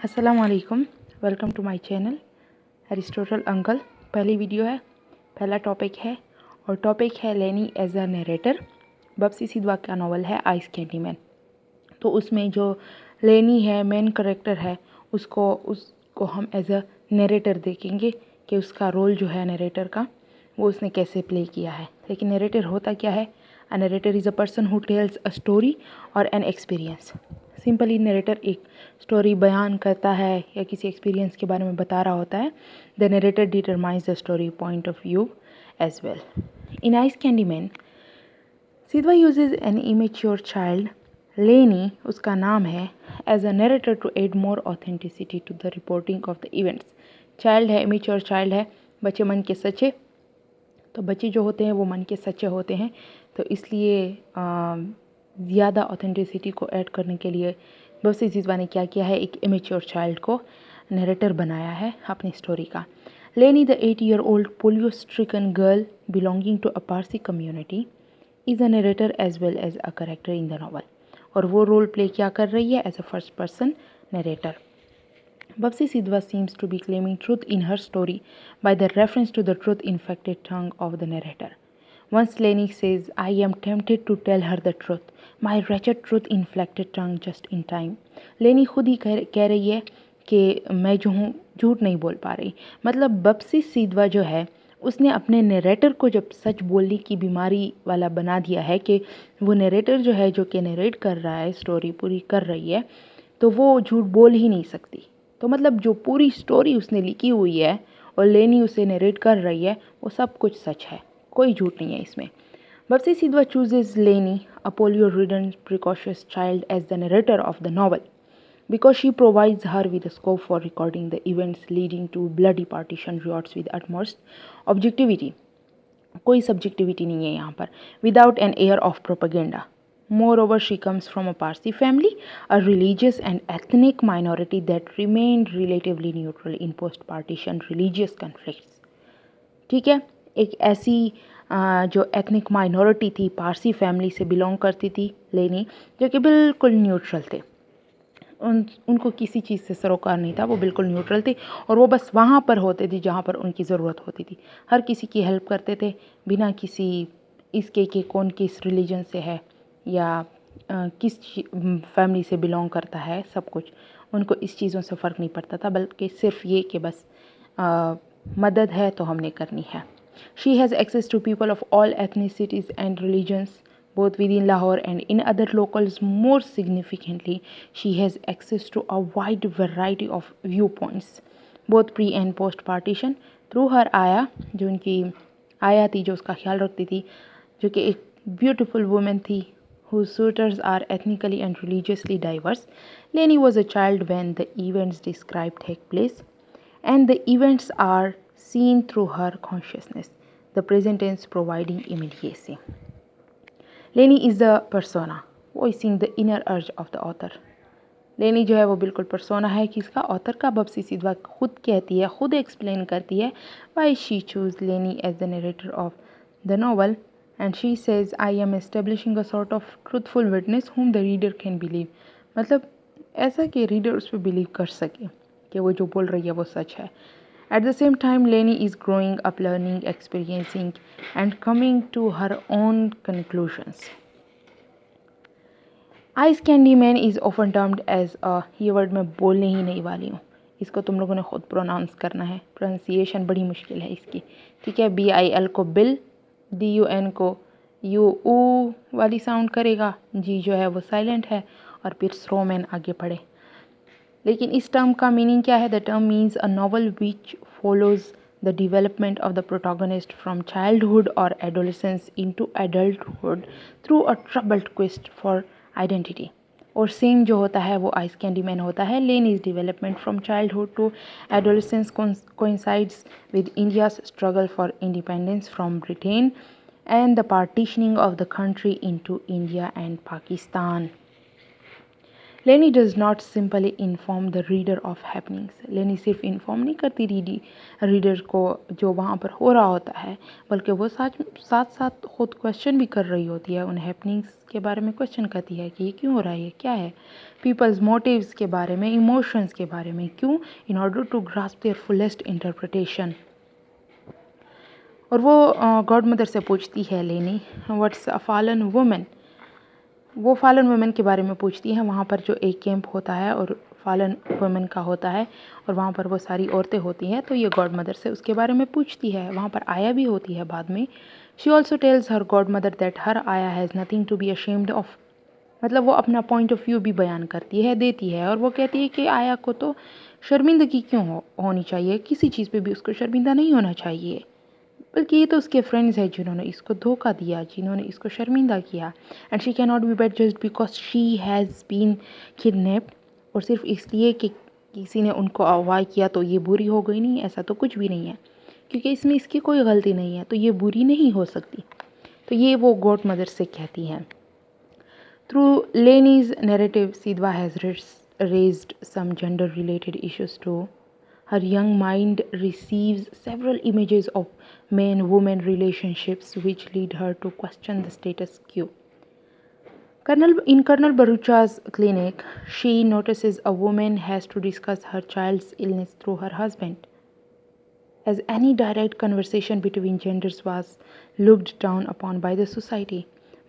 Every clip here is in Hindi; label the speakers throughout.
Speaker 1: अस्सलाम वालेकुम, welcome to my channel Aristotle uncle. पहली वीडियो है, पहला टॉपिक है और टॉपिक है लेनी एज अ नरेटर। बब्सी सिद्वा का नावल है आइस कैंडी मैन। तो उसमें जो लेनी है मेन करेक्टर है उसको हम एज अ नरेटर देखेंगे कि उसका रोल जो है नरेटर का वो उसने कैसे प्ले किया है। लेकिन नरेटर होता क्या है? A narrator is a person who tells a story और एन एक्सपीरियंस। सिंपली नरेटर एक स्टोरी बयान करता है या किसी एक्सपीरियंस के बारे में बता रहा होता है। The narrator determines the story point of view as well. In Ice candy Man Sidhwa uses an immature child, Lenny उसका नाम है, as a narrator to add more authenticity to the reporting of the events. Child है, इमेच्योर चाइल्ड है, बच्चे मन के सच्चे। तो बच्चे जो होते हैं वो मन के सच्चे होते हैं, तो इसलिए ज़्यादा ऑथेंटिसिटी को ऐड करने के लिए बब्सी सिद्वा ने क्या किया है, एक इमेच्योर चाइल्ड को नरेटर बनाया है अपनी स्टोरी का। Lenny the 8-year-old polio stricken girl belonging to a Parsi community is a narrator as well as a character in the novel. और वो रोल प्ले क्या कर रही है? As a first person narrator. Babsi Sidhwa seems to be claiming truth in her story by the reference to the truth-infected tongue of the narrator. Once Lenny says, I am tempted to tell her the truth, my wretched truth-inflected tongue just in time. Lenny खुद ही कह रही है कि मैं जो हूँ झूठ नहीं बोल पा रही। मतलब बब्सी सिद्वा जो है उसने अपने नरेटर को जब सच बोलने की बीमारी वाला बना दिया है कि वो नरेटर जो है, जो कि नरेट कर रहा है, स्टोरी पूरी कर रही है, तो वो झूठ बोल ही नहीं सकती। तो मतलब जो पूरी स्टोरी उसने लिखी हुई है और लेनी उसे नरेट कर रही है, वो सब कुछ सच है, कोई झूठ नहीं है इसमें। बब्सी Sidhwa chooses Lenny, a polio ridden precocious child, as the narrator of the novel because she provides her with a scope for recording the events leading to bloody partition riots with utmost objectivity. कोई सब्जेक्टिविटी नहीं है यहाँ पर, without an air of propaganda. Moreover, she comes from a Parsi family, a religious and ethnic minority that remained relatively neutral in post-partition religious conflicts. ठीक है, एक ऐसी जो एथनिक माइनॉरिटी थी, पारसी फैमिली से बिलोंग करती थी लेनी, जो कि बिल्कुल न्यूट्रल थे। उनको किसी चीज़ से सरोकार नहीं था, वो बिल्कुल न्यूट्रल थे और वो बस वहाँ पर होते थे जहाँ पर उनकी ज़रूरत होती थी। हर किसी की हेल्प करते थे बिना किसी इसके कि कौन किस रिलीजन से है या किस फैमिली से बिलोंग करता है। सब कुछ उनको इस चीज़ों से फ़र्क नहीं पड़ता था, बल्कि सिर्फ ये कि बस मदद है तो हमने करनी है। She has access to people of all ethnicities and religions both within Lahore and in other locals. More significantly, she has access to a wide variety of viewpoints, both pre and post partition. Through her आया, जो उनकी आया थी, जो उसका ख्याल रखती थी, जो कि एक ब्यूटीफुल वुमेन थी, whose suitors are ethnically and religiously diverse. Lenny was a child when the events described take place, and the events are seen through her consciousness, the present tense providing immediacy. लेनी is the persona voicing the inner अर्ज ऑफ द ऑथर। लेनी जो है वो बिल्कुल परसोना है किसका? ऑथर का। बब्सी सिद्वा खुद कहती है, खुद एक्सप्लेन करती है why she choose Lenny as the narrator of the novel, and she says I am establishing a sort of truthful witness whom the reader can believe. मतलब ऐसा कि रीडर उस पर बिलीव कर सके कि वो जो बोल रही है वो सच है। At the same time, Lenny is growing up, learning, experiencing, and coming to her own conclusions. Ice Candy Man is often termed as a, ये वर्ड मैं बोलने ही नहीं वाली हूँ, इसको तुम लोगों ने खुद प्रोनाउंस करना है। प्रोनाउंसिएशन बड़ी मुश्किल है इसकी, ठीक है। BIL को बिल, DUN को U वाली साउंड करेगा, G जो है वो साइलेंट है, और फिर स्रोमैन आगे पढ़े। लेकिन इस टर्म का मीनिंग क्या है? The term means a novel which follows the development of the protagonist from childhood और adolescence into adulthood through a troubled quest for identity. और सेम जो होता है वो आइस कैंडी मैन होता है। Lenny's development from childhood to adolescence coincides with India's struggle for independence from Britain and the partitioning of the country into India and Pakistan. लेनी does not simply inform the reader of happenings. लेनी सिर्फ इन्फॉर्म नहीं करती रीडर को जो वहाँ पर हो रहा होता है, बल्कि वो साथ साथ खुद क्वेश्चन भी कर रही होती है, उन हैपनिंग्स के बारे में क्वेश्चन करती है कि ये क्यों हो रहा है, ये क्या है, पीपल्स मोटिव्स के बारे में, इमोशंस के बारे में, क्यों, in order to grasp their fullest interpretation. और वो गॉड मदर से पूछती है Lenny, what's a fallen women. वो फॉलन वुमेन के बारे में पूछती है। वहाँ पर जो एक कैंप होता है और फॉलन वुमेन का होता है और वहाँ पर वो सारी औरतें होती हैं, तो ये गॉड मदर से उसके बारे में पूछती है। वहाँ पर आया भी होती है बाद में। She also tells her godmother that her ayah has nothing to be ashamed of. मतलब वो अपना पॉइंट ऑफ व्यू भी बयान करती है, देती है, और वो कहती है कि आया को तो शर्मिंदगी क्यों होनी चाहिए, किसी चीज़ पे भी उसको शर्मिंदा नहीं होना चाहिए, बल्कि ये तो उसके फ्रेंड्स हैं जिन्होंने इसको धोखा दिया, जिन्होंने इसको शर्मिंदा किया। And she can not be bad just because she has been kidnapped. और सिर्फ इसलिए कि किसी ने उनको अगवा किया तो ये बुरी हो गई, नहीं, ऐसा तो कुछ भी नहीं है, क्योंकि इसमें इसकी कोई गलती नहीं है, तो ये बुरी नहीं हो सकती। तो ये वो गॉड मदर से कहती हैं। Through Lenny's narrative Sidhwa has raised some gender related issues too. Her young mind receives several images of man-woman relationships which lead her to question the status quo. In Colonel Barucha's clinic, she notices a woman has to discuss her child's illness through her husband, as any direct conversation between genders was looked down upon by the society.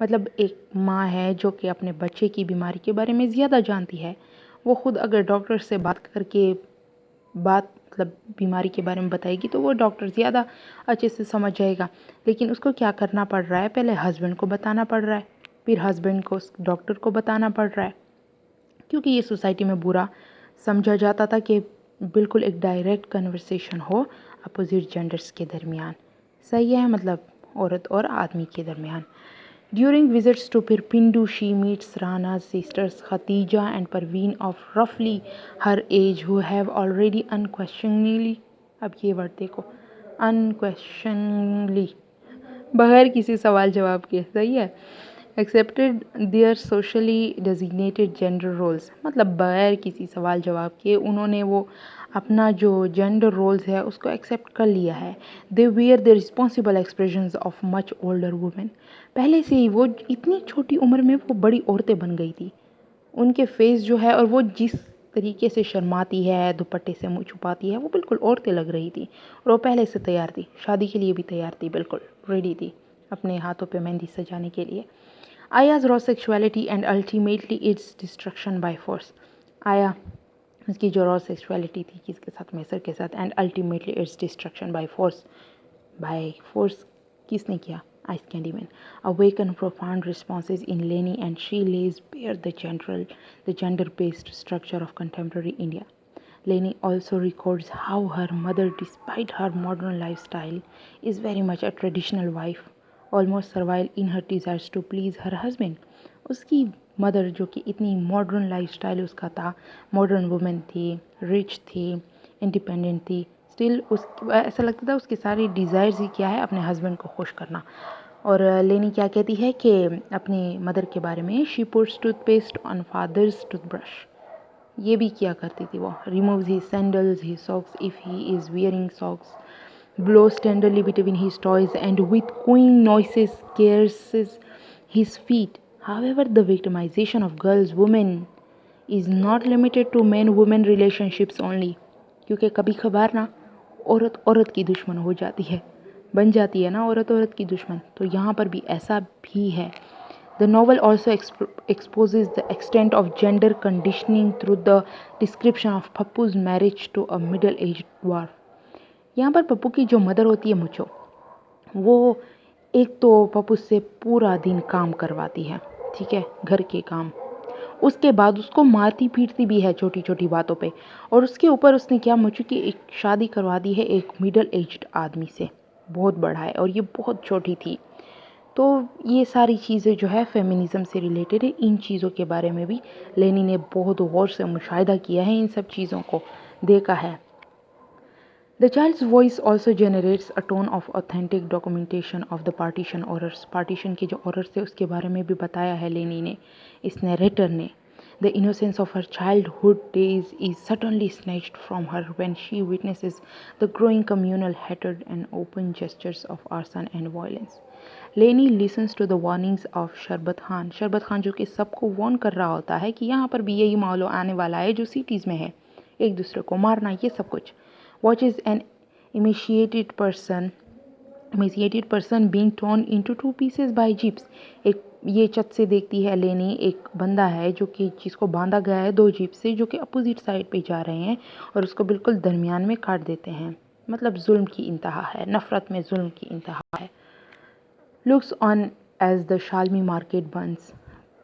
Speaker 1: मतलब एक माँ है जो कि अपने बच्चे की बीमारी के बारे में ज़्यादा जानती है। वो खुद अगर डॉक्टर से बात करके मतलब बीमारी के बारे में बताएगी तो वो डॉक्टर ज़्यादा अच्छे से समझ जाएगा। लेकिन उसको क्या करना पड़ रहा है, पहले हस्बैंड को बताना पड़ रहा है, फिर हस्बैंड को डॉक्टर को बताना पड़ रहा है, क्योंकि ये सोसाइटी में बुरा समझा जाता था कि बिल्कुल एक डायरेक्ट कन्वर्सेशन हो अपोजिट जेंडर्स के दरमियान। सही है, मतलब औरत और आदमी के दरमियान। During visits to Pirpindu, she meets Rana's sisters Khatija and Parveen of roughly her age who have already unquestioningly, अब ये वर्ड देखो, unquestioningly, बगैर किसी सवाल जवाब के, सही है, accepted their socially designated gender roles। मतलब बगैर किसी सवाल जवाब के उन्होंने वो अपना जो जेंडर रोल्स है उसको एक्सेप्ट कर लिया है। They were the responsible expressions of much older women. पहले से ही वो इतनी छोटी उम्र में वो बड़ी औरतें बन गई थी। उनके फेस जो है और वो जिस तरीके से शर्माती है, दुपट्टे से मुँह छुपाती है, वो बिल्कुल औरतें लग रही थी। और वो पहले से तैयार थी, शादी के लिए भी तैयार थी, बिल्कुल रेडी थी अपने हाथों पे मेहंदी सजाने के लिए। आयाज raw sexuality and ultimately it's destruction by force. आया उसकी जो रॉ सेक्सुअलिटी थी किसके साथ, मैसर के साथ, and ultimately it's destruction by force. By force किसने किया? Ice Candyman. Awaken profound responses in Leni, and she lays bare the gender-based structure of contemporary India. Leni also records how her mother, despite her modern lifestyle, is very much a traditional wife, almost servile in her desires to please her husband. उसकी मदर जो कि इतनी मॉडर्न लाइफस्टाइल उसका था, मॉडर्न वुमेन थी, रिच थी, इंडिपेंडेंट थी, स्टिल उस ऐसा लगता था उसके सारे डिज़ायर्स ही क्या है, अपने हस्बैंड को खुश करना। और लेनी क्या कहती है कि अपनी मदर के बारे में, she puts toothpaste on fathers toothbrush. ये भी किया करती थी वो। Removes his sandals, his socks if he is wearing socks, blows tenderly between his toes, and with cooing noises caresses his feet. However, the victimization of girls, women is not limited to man-woman relationships only. क्योंकि कभी कभार ना औरत औरत की दुश्मन हो जाती है, बन जाती है ना औरत औरत की दुश्मन, तो यहाँ पर भी ऐसा भी है। The novel also exposes the extent of gender conditioning through the description of Pappu's marriage to a middle-aged dwarf. यहाँ पर पप्पू की जो मदर होती है मुझो, वो एक तो पप्पू से पूरा दिन काम करवाती है, ठीक है, घर के काम, उसके बाद उसको मारती पीटती भी है छोटी छोटी बातों पे, और उसके ऊपर उसने क्या मुझे की एक शादी करवा दी है एक मिडल एज्ड आदमी से, बहुत बड़ा है और ये बहुत छोटी थी। तो ये सारी चीज़ें जो है फेमिनिज़म से रिलेटेड है। इन चीज़ों के बारे में भी लेनी ने बहुत गौर से मुशाहिदा किया है, इन सब चीज़ों को देखा है। The child's voice also generates a tone of authentic documentation of the partition horrors. Partition के जो horrors थे उसके बारे में भी बताया है लेनी ने, इस नरेटर ने। The innocence of her childhood days is suddenly snatched from her when she witnesses the growing communal hatred and open gestures of arson and violence. लेनी listens to the warnings of शरबत खान. शरबत खान जो कि सबको वार्न कर रहा होता है कि यहाँ पर भी यही माहौल आने वाला है जो सिटीज़ में है, एक दूसरे को मारना, ये सब कुछ. Watches an emaciated person being torn into two pieces by jeeps. एक ये छत से देखती है लेनी, एक बंदा है जो कि जिसको बांधा गया है दो जीप से, जो कि अपोजिट साइड पे जा रहे हैं और उसको बिल्कुल दरमियान में काट देते हैं. मतलब जुल्म की इंतहा है, नफ़रत में जुल्म की इंतहा है. Looks on as the Shalmi market burns.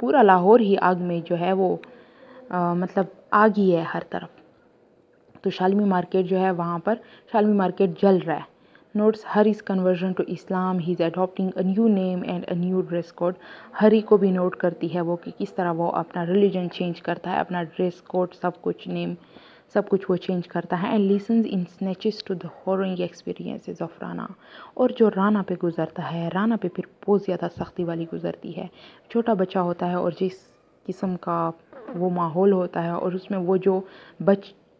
Speaker 1: पूरा लाहौर ही आग में जो है वो मतलब आग ही है हर तरफ. तो शालमी मार्केट जो है वहाँ पर शालमी मार्केट जल रहा है. Notes Hari's conversion to Islam, he is adopting a new name and a new dress code. हरी को भी नोट करती है वो कि किस तरह वो अपना रिलीजन चेंज करता है, अपना ड्रेस कोड, सब कुछ नेम, सब कुछ वो चेंज करता है. And listens in snatches to the harrowing experiences of Ranna. और जो राना पे गुजरता है, राना पे फिर बहुत ज़्यादा सख्ती वाली गुजरती है. छोटा बच्चा होता है और जिस किस्म का वो माहौल होता है और उसमें वो जो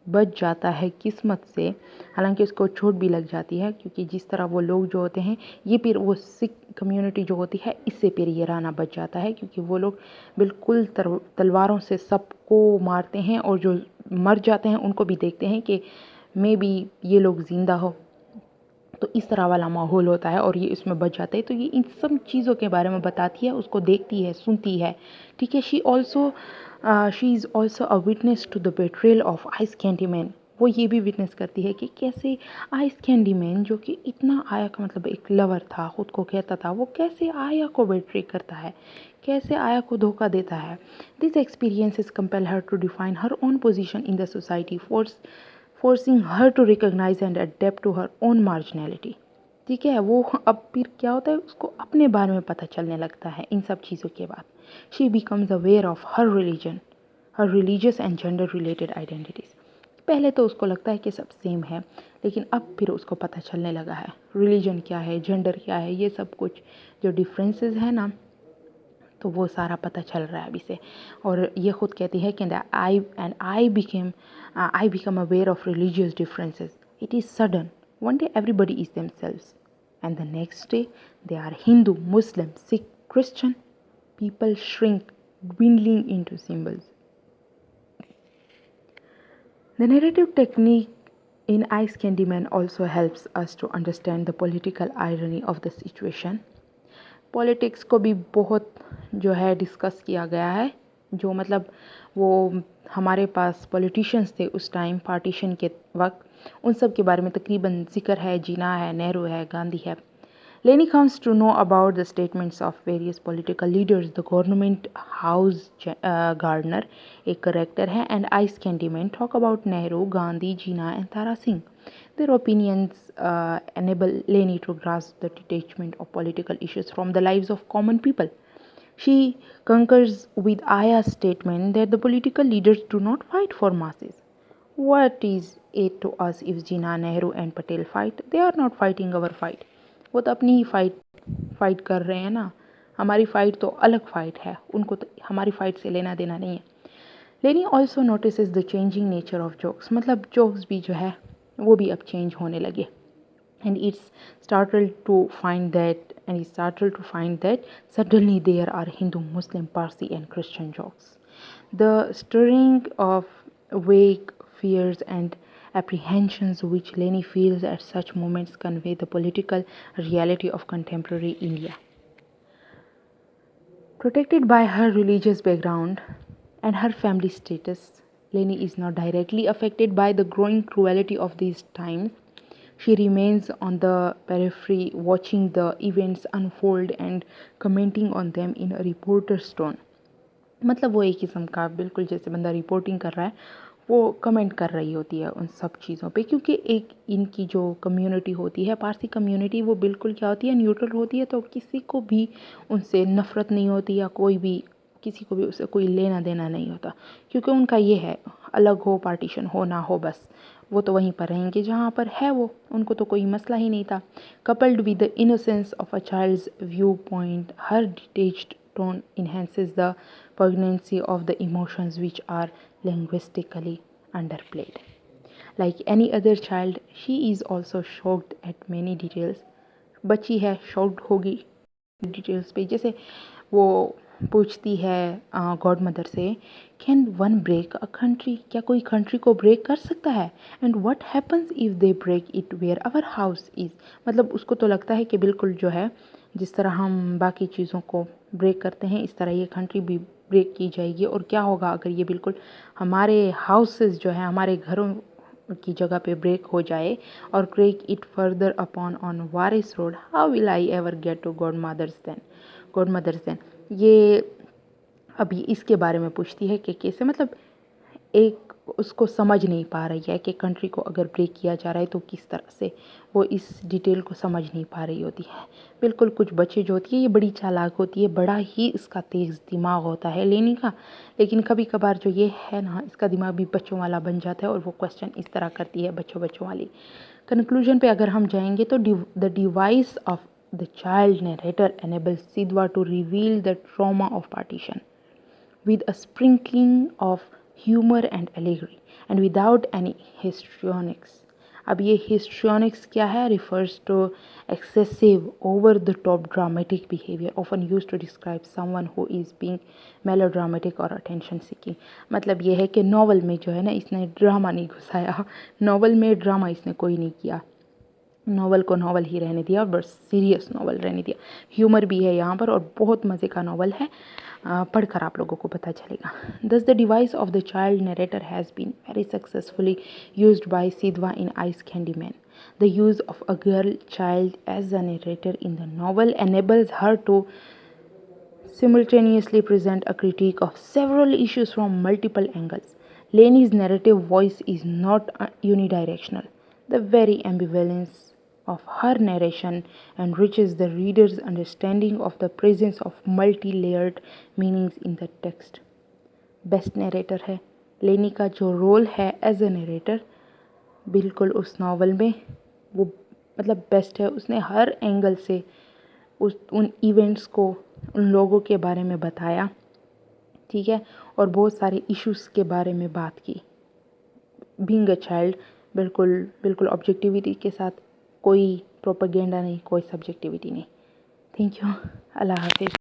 Speaker 1: बच जाता है किस्मत से, हालांकि उसको चोट भी लग जाती है क्योंकि जिस तरह वो लोग जो होते हैं, ये फिर वो सिख कम्युनिटी जो होती है इससे फिर ये राना बच जाता है क्योंकि वो लोग बिल्कुल तलवारों से सबको मारते हैं और जो मर जाते हैं उनको भी देखते हैं कि मे बी ये लोग ज़िंदा हो. तो इस तरह वाला माहौल होता है और ये इसमें बच जाते हैं. तो ये इन सब चीज़ों के बारे में बताती है, उसको देखती है, सुनती है. ठीक है. She is also a witness to the betrayal of ice candy man. वो ये भी विटनेस करती है कि कैसे आइस कैंडी मैन जो कि इतना आया का मतलब एक लवर था, ख़ुद को कहता था, वो कैसे आया को बेट्रे करता है, कैसे आया को धोखा देता है. This experiences compel her to define her own position in the society, forcing her to recognize and adapt to her own marginality. ठीक है. वो अब फिर क्या होता है, उसको अपने बारे में पता चलने लगता है इन सब चीज़ों के बाद. She becomes aware of her religion, her religious and gender related identities. पहले तो उसको लगता है कि सब सेम है, लेकिन अब फिर उसको पता चलने लगा है रिलीजन क्या है, जेंडर क्या है, ये सब कुछ जो डिफरेंसेस है ना, तो वो सारा पता चल रहा है अभी से. और ये खुद कहती है कि I become aware of religious differences. It is sudden. One day everybody is themselves, and the next day they are Hindu, Muslim, Sikh, Christian. People shrink, dwindling into symbols. The narrative technique in Ice Candy Man also helps us to understand the political irony of the situation. Politics को भी बहुत जो है डिस्कस किया गया है. जो मतलब वो हमारे पास पॉलिटिशियंस थे उस टाइम पार्टीशन के वक्त, उन सब के बारे में तकरीबन जिक्र है. जिन्ना है, नेहरू है, गांधी है. Lenny comes to know about the statements of various political leaders. The government house gardener, a character है, and Ice Candy Man talk about Nehru, Gandhi, Jinnah and Tara Singh. Their opinions enable Lenny to grasp the detachment of political issues from the lives of common people. She concurs with Aya's statement that the political leaders do not fight for masses. What is it to us if Jinnah, Nehru and Patel fight? They are not fighting our fight. वो तो अपनी ही फाइट कर रहे हैं ना. हमारी फ़ाइट तो अलग फ़ाइट है, उनको तो हमारी फ़ाइट से लेना देना नहीं है. लेनी also notice the changing nature of jokes. मतलब जोक्स भी जो है वो भी अब चेंज होने लगे. And it's startled to find that suddenly there are Hindu, Muslim, Parsi and Christian jokes. The stirring of vague fears and apprehensions which Lenny feels at such moments convey the political reality of contemporary India. Protected by her religious background and her family status, Lenny is not directly affected by the growing cruelty of these times. She remains on the periphery, watching the events unfold and commenting on them in a reporter's tone. मतलब वो एक किस्म का बिल्कुल जैसे बंदा रिपोर्टिंग कर रहा है, वो कमेंट कर रही होती है उन सब चीज़ों पे. क्योंकि एक इनकी जो कम्युनिटी होती है, पारसी कम्युनिटी, वो बिल्कुल क्या होती है, न्यूट्रल होती है. तो किसी को भी उनसे नफ़रत नहीं होती या कोई भी किसी को भी उससे कोई लेना देना नहीं होता. क्योंकि उनका ये है, अलग हो, पार्टीशन हो ना हो, बस वो तो वहीं पर रहेंगे जहाँ पर है वो, उनको तो कोई मसला ही नहीं था. Coupled with the innocence of a child's viewpoint, her detached tone enhances the poignancy of the emotions which are linguistically underplayed. Like any other child, she is also shocked at many details. बच्ची है, shocked होगी डिटेल्स पे। जैसे वो पूछती है गॉड मदर से, can one break a country, क्या कोई कंट्री को ब्रेक कर सकता है? And what happens if they break it where our house is. मतलब उसको तो लगता है कि बिल्कुल जो है, जिस तरह हम बाकी चीज़ों को ब्रेक करते हैं इस तरह ये कंट्री भी ब्रेक की जाएगी। और क्या होगा अगर ये बिल्कुल हमारे हाउसेस जो है, हमारे घरों की जगह पे ब्रेक हो जाए और break it further upon on Warris road, how will I ever get to godmother's then. ये अभी इसके बारे में पूछती है कि कैसे, मतलब एक उसको समझ नहीं पा रही है कि कंट्री को अगर ब्रेक किया जा रहा है तो किस तरह से, वो इस डिटेल को समझ नहीं पा रही होती है। बिल्कुल कुछ बच्चे जो होती है ये बड़ी चालाक होती है, बड़ा ही इसका तेज़ दिमाग होता है लेनी का, लेकिन कभी कभार जो ये है ना, इसका दिमाग भी बच्चों वाला बन जाता है और वो क्वेश्चन इस तरह करती है बच्चों वाली। कंक्लूजन पे अगर हम जाएंगे तो the device of the child narrator enables Sidwa to reveal the trauma of partition with a sprinkling of humor and allegory and without any histrionics. अब ये histrionics क्या है? refers to excessive over the top dramatic behavior often used to describe someone who is being melodramatic or attention seeking. मतलब ये है कि नॉवल में जो है ना, इसने ड्रामा नहीं घुसाया, नॉवल में ड्रामा इसने कोई नहीं किया, नॉवल को नॉवल ही रहने दिया और बस सीरियस नॉवल रहने दिया। ह्यूमर भी है यहाँ पर और बहुत मज़े का नॉवल है, पढ़कर आप लोगों को पता चलेगा। Thus the device of the child narrator has been very successfully used by Sidhwa in Ice Candy Man. The use of a girl child as a narrator in the novel enables her to simultaneously present a critique of several issues from multiple angles. Leni's narrative voice is not unidirectional. The very ambivalence of her narration enriches the reader's understanding of the presence of multi-layered meanings in the text. Best narrator है लेनी का, जो रोल है एज अ नरेटर बिल्कुल उस नावल में वो मतलब बेस्ट है। उसने हर एंगल से उन इवेंट्स को, उन लोगों के बारे में बताया, ठीक है, और बहुत सारे इश्यूज़ के बारे में बात की। बीइंग अ चाइल्ड, बिल्कुल ऑब्जेक्टिविटी के साथ, कोई प्रोपेगेंडा नहीं, कोई सब्जेक्टिविटी नहीं। थैंक यू, अल्लाह हाफिज़।